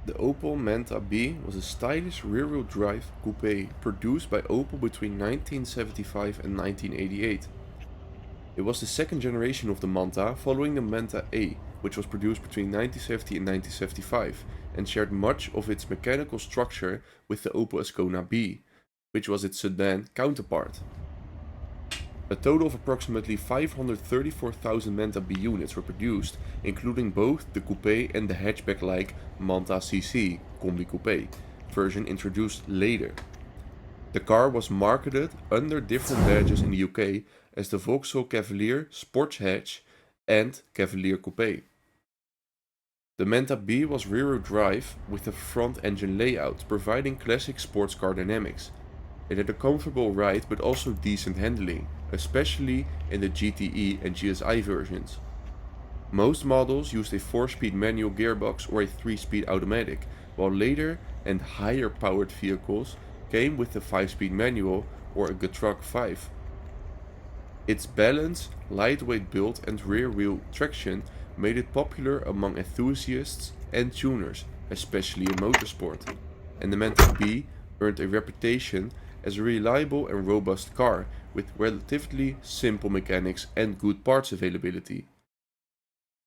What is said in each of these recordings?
The Opel Manta B was a stylish rear-wheel drive coupe produced by Opel between 1975 and 1988. It was the second generation of the Manta, following the Manta A, which was produced between 1970 and 1975, and shared much of its mechanical structure with the Opel Ascona B, which was its sedan counterpart. A total of approximately 534,000 Manta B units were produced, including both the coupe and the hatchback-like Manta CC Combi Coupe version introduced later. The car was marketed under different badges in the UK as the Vauxhall Cavalier Sports Hatch and Cavalier Coupe. The Manta B was rear-wheel drive with a front-engine layout, providing classic sports car dynamics. It had a comfortable ride but also decent handling, especially in the GTE and GSI versions. Most models used a 4-speed manual gearbox or a 3-speed automatic, while later and higher powered vehicles came with the 5-speed manual or a Getrag 5. Its balanced, lightweight build and rear-wheel traction made it popular among enthusiasts and tuners, especially in motorsport, and the Manta B earned a reputation as a reliable and robust car with relatively simple mechanics and good parts availability.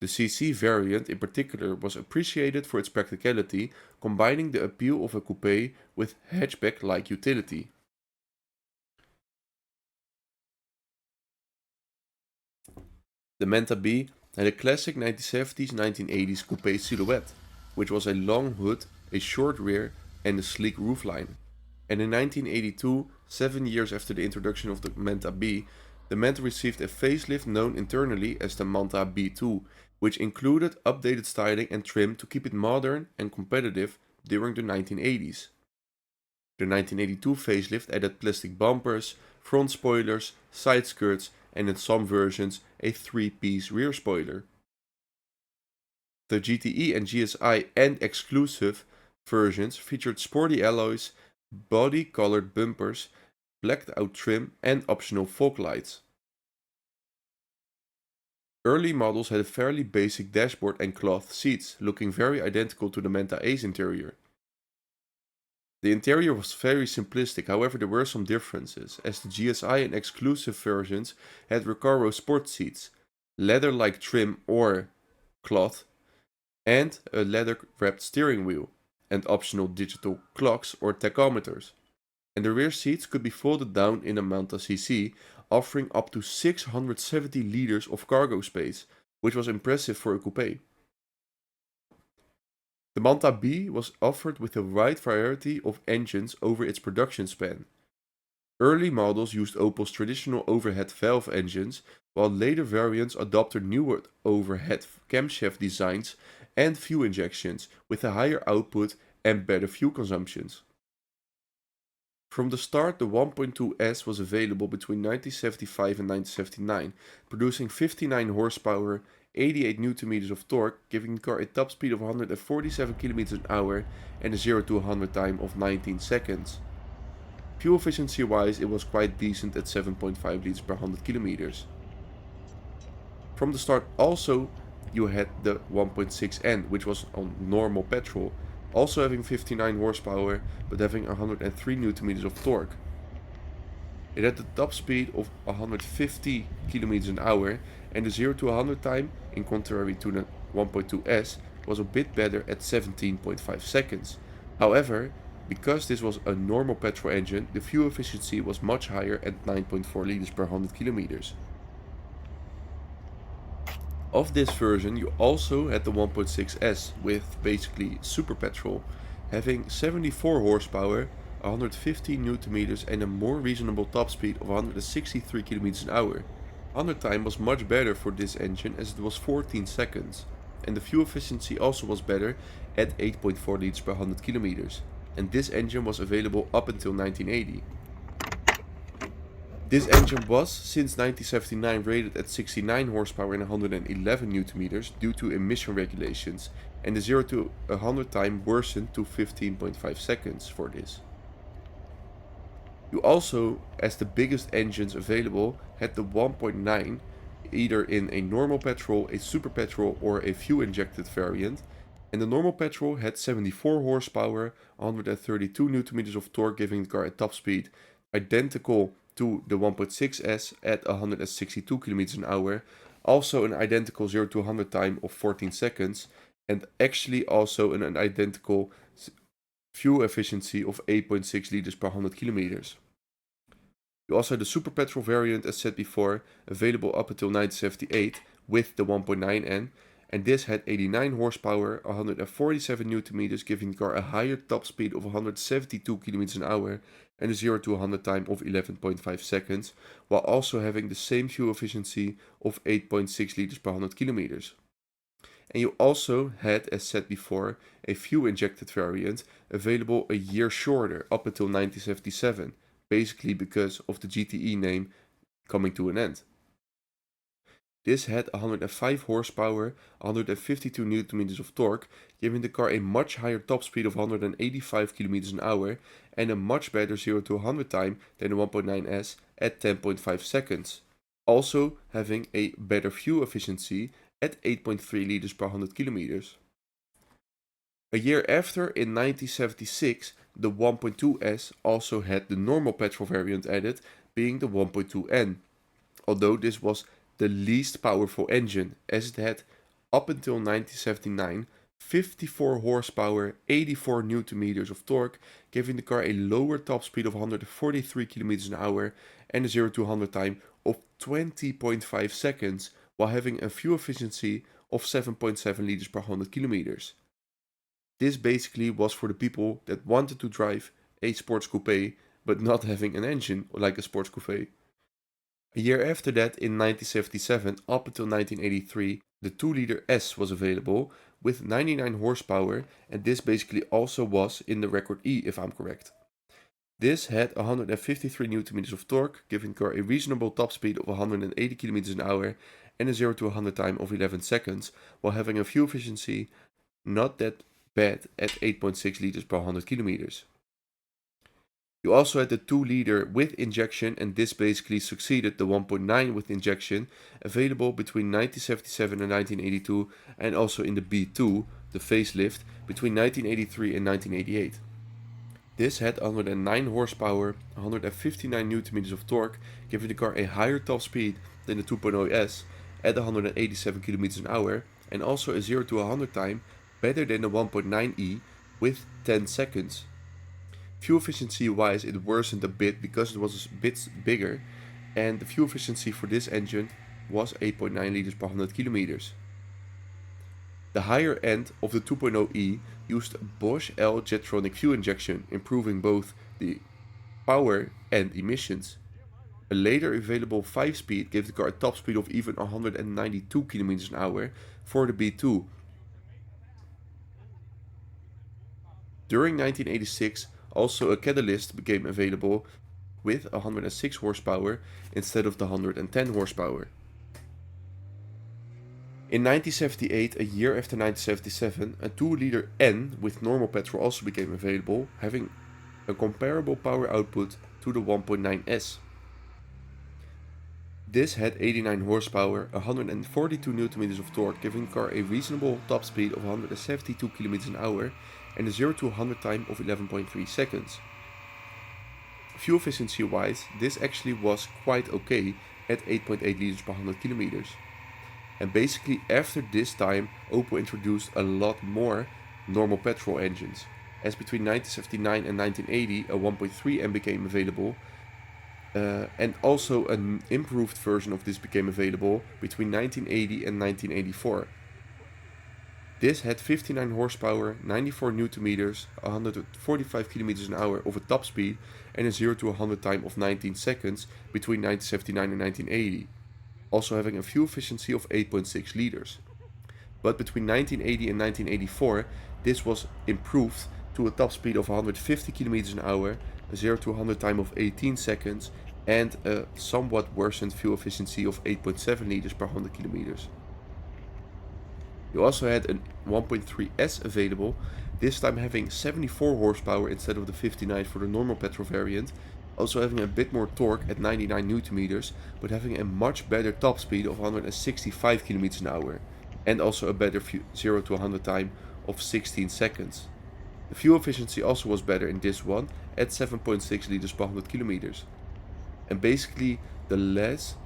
The CC variant in particular was appreciated for its practicality, combining the appeal of a coupe with hatchback-like utility. The Manta B had a classic 1970s-1980s coupe silhouette, which was a long hood, a short rear, and a sleek roofline. And in 1982, 7 years after the introduction of the Manta B, the Manta received a facelift known internally as the Manta B2, which included updated styling and trim to keep it modern and competitive during the 1980s. The 1982 facelift added plastic bumpers, front spoilers, side skirts, and in some versions a 3-piece rear spoiler. The GTE and GSI and exclusive versions featured sporty alloys, body-colored bumpers, blacked-out trim, and optional fog lights. Early models had a fairly basic dashboard and cloth seats, looking very identical to the Manta A's interior. The interior was very simplistic, however there were some differences, as the GSI and exclusive versions had Recaro sport seats, leather-like trim or cloth, and a leather-wrapped steering wheel, and optional digital clocks or tachometers. And the rear seats could be folded down in a Manta CC, offering up to 670 liters of cargo space, which was impressive for a coupe. The Manta B was offered with a wide variety of engines over its production span. Early models used Opel's traditional overhead valve engines, while later variants adopted newer overhead camshaft designs and fuel injections with a higher output and better fuel consumptions. From the start, the 1.2S was available between 1975 and 1979, producing 59 horsepower, 88 Nm of torque, giving the car a top speed of 147 km an hour and a 0 to 100 time of 19 seconds. Fuel efficiency wise, it was quite decent at 7.5 liters per 100 kilometers. From the start also, you had the 1.6N, which was on normal petrol, also having 59 horsepower but having 103 Nm of torque. It had the top speed of 150 km an hour, and the 0 to 100 time, in contrary to the 1.2S, was a bit better at 17.5 seconds. However, because this was a normal petrol engine, the fuel efficiency was much higher at 9.4 liters per 100 kilometers. Of this version, you also had the 1.6S with basically super petrol, having 74 horsepower, 115 Nm and a more reasonable top speed of 163 km an hour. 100 time was much better for this engine as it was 14 seconds, and the fuel efficiency also was better at 8.4 liters per 100 kilometers, and this engine was available up until 1980. This engine was, since 1979, rated at 69 horsepower and 111 Nm due to emission regulations, and the 0 to 100 time worsened to 15.5 seconds for this. You also, as the biggest engines available, had the 1.9, either in a normal petrol, a super petrol, or a fuel injected variant, And the normal petrol had 74 horsepower, 132 Nm of torque, giving the car a top speed identical to the 1.6S at 162 km an hour, also an identical 0 to 100 time of 14 seconds, and actually also an identical fuel efficiency of 8.6 liters per 100 kilometers. You also had the super petrol variant, as said before, available up until 1978 with the 1.9N, and this had 89 horsepower, 147 Nm, giving the car a higher top speed of 172 km an hour and a 0 to 100 time of 11.5 seconds, while also having the same fuel efficiency of 8.6 liters per 100 kilometers. And you also had, as said before, a fuel-injected variant available a year shorter, up until 1977, basically because of the GTE name coming to an end. This had 105 horsepower, 152 Nm of torque, giving the car a much higher top speed of 185 km an hour and a much better 0 to 100 time than the 1.9S at 10.5 seconds. Also having a better fuel efficiency at 8.3 liters per 100 kilometers. A year after, in 1976, the 1.2S also had the normal petrol variant added, being the 1.2N, although this was the least powerful engine, as it had, up until 1979, 54 horsepower, 84 Nm of torque, giving the car a lower top speed of 143 km an hour and a 0 to 100 time of 20.5 seconds, while having a fuel efficiency of 7.7 liters per 100 kilometers. This basically was for the people that wanted to drive a sports coupe, but not having an engine like a sports coupe. A year after that, in 1977 up until 1983, the 2-liter S was available with 99 horsepower, and this basically also was in the record E, if I'm correct. This had 153 Nm of torque, giving the car a reasonable top speed of 180 km an hour and a 0 to 100 time of 11 seconds, while having a fuel efficiency not that bad at 8.6 liters per 100 kilometers. You also had the 2-liter with injection, and this basically succeeded the 1.9 with injection, available between 1977 and 1982, and also in the B2, the facelift, between 1983 and 1988. This had 109 horsepower, 159 Nm of torque, giving the car a higher top speed than the 2.0S at 187 km an hour, and also a 0 to 100 time better than the 1.9E with 10 seconds. Fuel efficiency wise, it worsened a bit because it was a bit bigger, and the fuel efficiency for this engine was 8.9 liters per 100 kilometers. The higher end of the 2.0E used Bosch L Jetronic fuel injection, improving both the power and emissions. A later available 5-speed gave the car a top speed of even 192 km an hour for the B2. During 1986, also a catalyst became available with 106 horsepower instead of the 110 horsepower. In 1978, a year after 1977, a 2-liter N with normal petrol also became available, having a comparable power output to the 1.9S. This had 89 horsepower, 142 Nm of torque, giving the car a reasonable top speed of 172 km an hour and a 0 to 100 time of 11.3 seconds. Fuel efficiency wise, this actually was quite okay at 8.8 liters per 100 kilometers. And basically after this time, Opel introduced a lot more normal petrol engines, as between 1979 and 1980 a 1.3M became available, and also an improved version of this became available between 1980 and 1984. This had 59 horsepower, 94 Nm, 145 km an hour of a top speed and a 0 to 100 time of 19 seconds between 1979 and 1980, also having a fuel efficiency of 8.6 liters. But between 1980 and 1984, this was improved to a top speed of 150 km an hour, a 0 to 100 time of 18 seconds, and a somewhat worsened fuel efficiency of 8.7 liters per 100 kilometers. You also had a 1.3S available, this time having 74 horsepower instead of the 59 for the normal petrol variant, also having a bit more torque at 99 Nm, but having a much better top speed of 165 km an hour, and also a better 0 to 100 time of 16 seconds. The fuel efficiency also was better in this one at 7.6 liters per 100 kilometers. And basically the last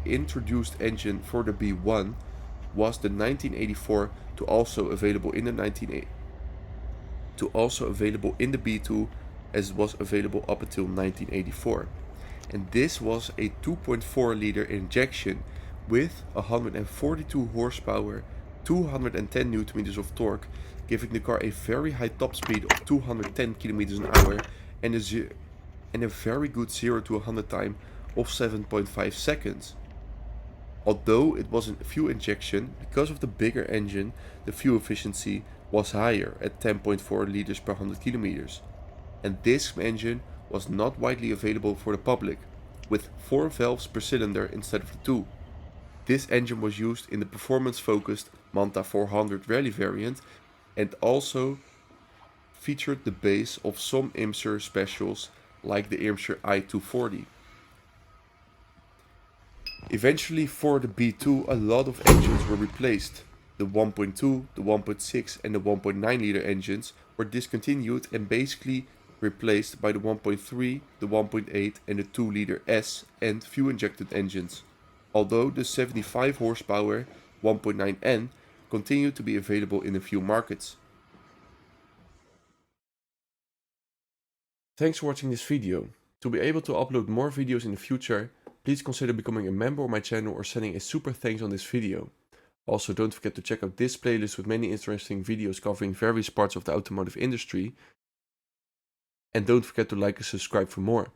introduced engine for the B1 was the 1984 to also available in the B2 as it was available up until 1984. And this was a 2.4 liter injection with 142 horsepower, 210 Newton meters of torque, giving the car a very high top speed of 210 kilometers an hour and a very good 0 to 100 time of 7.5 seconds. Although it was a fuel injection, because of the bigger engine, the fuel efficiency was higher at 10.4 liters per 100 kilometers. And this engine was not widely available for the public, with 4 valves per cylinder instead of the 2. This engine was used in the performance-focused Manta 400 rally variant and also featured the base of some IMSA specials like the IMSA i240. Eventually for the B2 a lot of engines were replaced. The 1.2, the 1.6 and the 1.9 liter engines were discontinued and basically replaced by the 1.3, the 1.8 and the 2 liter S and fuel injected engines. Although the 75 horsepower 1.9N continued to be available in a few markets. Thanks for watching this video. To be able to upload more videos in the future, please consider becoming a member of my channel or sending a super thanks on this video. Also, don't forget to check out this playlist with many interesting videos covering various parts of the automotive industry. And don't forget to like and subscribe for more.